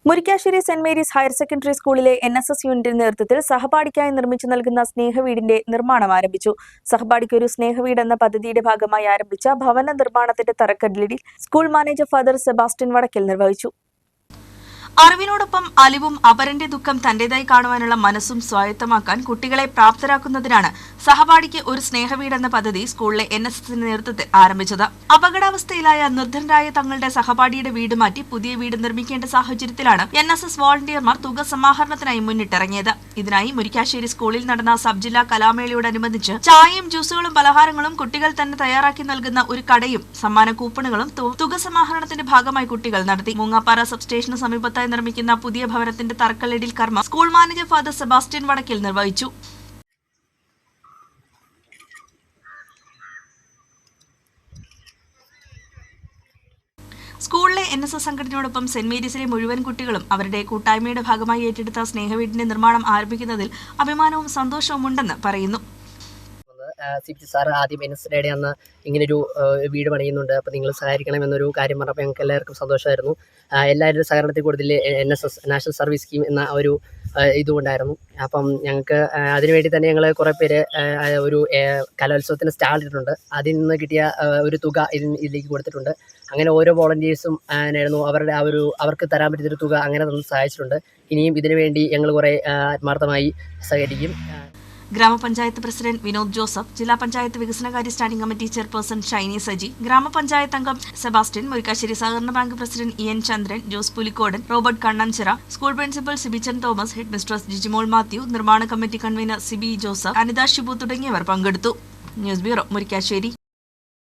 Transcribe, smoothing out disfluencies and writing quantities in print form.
Murickassery saint Mary's higher secondary സ്കൂളിലെ NSS യൂണിറ്റിന്റെ നേതൃത്വത്തിൽ സഹപാഠിക്കായി നിർമ്മിച്ചു നൽകുന്ന സ്നേഹവീടിന്റെ നിർമ്മാണം ആരംഭിച്ചു. സഹപാഠിക്ക് ഒരു സ്നേഹവീട് എന്ന പദ്ധതിയുടെ ഭാഗമായി ആരംഭിച്ച ഭവന നിർമ്മാണത്തിന്റെ തറക്കല്ലിടൽ school manager father Sebastian Vadakkal നിർവഹിച്ചു. അറിവിനോടൊപ്പം അലിവും അപരന്റെ ദുഃഖം തന്റേതായി കാണുവാനുള്ള മനസ്സും സ്വായത്തമാക്കാൻ കുട്ടികളെ പ്രാപ്തരാക്കുന്നതിനാണ് സഹപാഠിക്ക് ഒരു സ്നേഹവീടെന്ന പദ്ധതി സ്കൂളിലെ NSSന്റെ നേതൃത്വത്തിൽ ആരംഭിച്ചത്. അപകടാവസ്ഥയിലായ നിർധനരായ തങ്ങളുടെ സഹപാഠിയുടെ വീട് മാറ്റി പുതിയ വീട് നിർമ്മിക്കേണ്ട സാഹചര്യത്തിലാണ് NSS വോളണ്ടിയർമാർ തുക സമാഹരണത്തിനായി മുന്നിട്ടിറങ്ങിയത്. ഇതിനായി മുരിക്കാശ്ശേരി സ്കൂളിൽ നടന്ന സബ് ജില്ലാ കലാമേളയോടനുബന്ധിച്ച് ചായയും ജ്യൂസുകളും പലഹാരങ്ങളും കുട്ടികൾ തന്നെ തയ്യാറാക്കി നൽകുന്ന ഒരു കടയും സമ്മാന കൂപ്പണുകളും തുക സമാഹരണത്തിന്റെ ഭാഗമായി കുട്ടികൾ നടത്തി. മൂങ്ങാപ്പാറ സബ് സ്റ്റേഷന് സമീപത്തായി നിർമ്മിക്കുന്ന പുതിയ ഭവനത്തിന്റെ തറക്കല്ലിടൽ കർമ്മം school manager father Sebastian Vadakkal നിർവഹിച്ചു. സ്കൂളിലെ NSS സംഘടനയോടൊപ്പം സെന്റ് മേരീസിലെ മുഴുവൻ കുട്ടികളും അവരുടെ കൂട്ടായ്മയുടെ ഭാഗമായി ഏറ്റെടുത്ത സ്നേഹവീടിന്റെ നിർമ്മാണം ആരംഭിക്കുന്നതിൽ അഭിമാനവും സന്തോഷവുമുണ്ടെന്ന് പറയുന്നു. CPC സാർ ആദ്യം NSSയുടെ അന്ന് ഇങ്ങനൊരു വീട് പണിയുന്നുണ്ട്, അപ്പോൾ നിങ്ങൾ സഹകരിക്കണമെന്നൊരു കാര്യം പറഞ്ഞപ്പോൾ ഞങ്ങൾക്ക് എല്ലാവർക്കും സന്തോഷമായിരുന്നു. എല്ലാവരുടെ സഹകരണത്തിൽ കൂടുതൽ NSS നാഷണൽ സർവീസ് സ്കീം എന്ന ഒരു ഇതുകൊണ്ടായിരുന്നു. അപ്പം ഞങ്ങൾക്ക് അതിനുവേണ്ടി തന്നെ ഞങ്ങൾ കുറേ പേര് ഒരു കലോത്സവത്തിന് സ്റ്റാൾ ഇട്ടിട്ടുണ്ട്. അതിൽ നിന്ന് കിട്ടിയ ഒരു തുക ഇതിലേക്ക് കൊടുത്തിട്ടുണ്ട്. അങ്ങനെ ഓരോ വോളണ്ടിയേഴ്സും ആയിരുന്നു അവർക്ക് തരാൻ പറ്റുന്നൊരു തുക അങ്ങനെ തന്ന് സഹായിച്ചിട്ടുണ്ട്. ഇനിയും ഇതിനു വേണ്ടി ഞങ്ങൾ കുറേ ആത്മാർത്ഥമായി സഹകരിക്കും. ഗ്രാമപഞ്ചായത്ത് പ്രസിഡന്റ് വിനോദ് ജോസഫ്, ജില്ലാ പഞ്ചായത്ത് വികസനകാര്യ standing committee chairperson Shiny Saji, ഗ്രാമപഞ്ചായത്ത് അംഗം സെബാസ്റ്റ്യൻ, മുരിക്കാശ്ശേരി സഹകരണ bank president EN Chandran, Jose Pulikkodan, Robert Kannamchira, school principal Sibichan Thomas, headmistress Jijimol Mathew, നിർമ്മാണ committee convener Sibi Joseph, Anitha Shibu തുടങ്ങിയവർ പങ്കെടുത്തു. News bureau, Murickassery.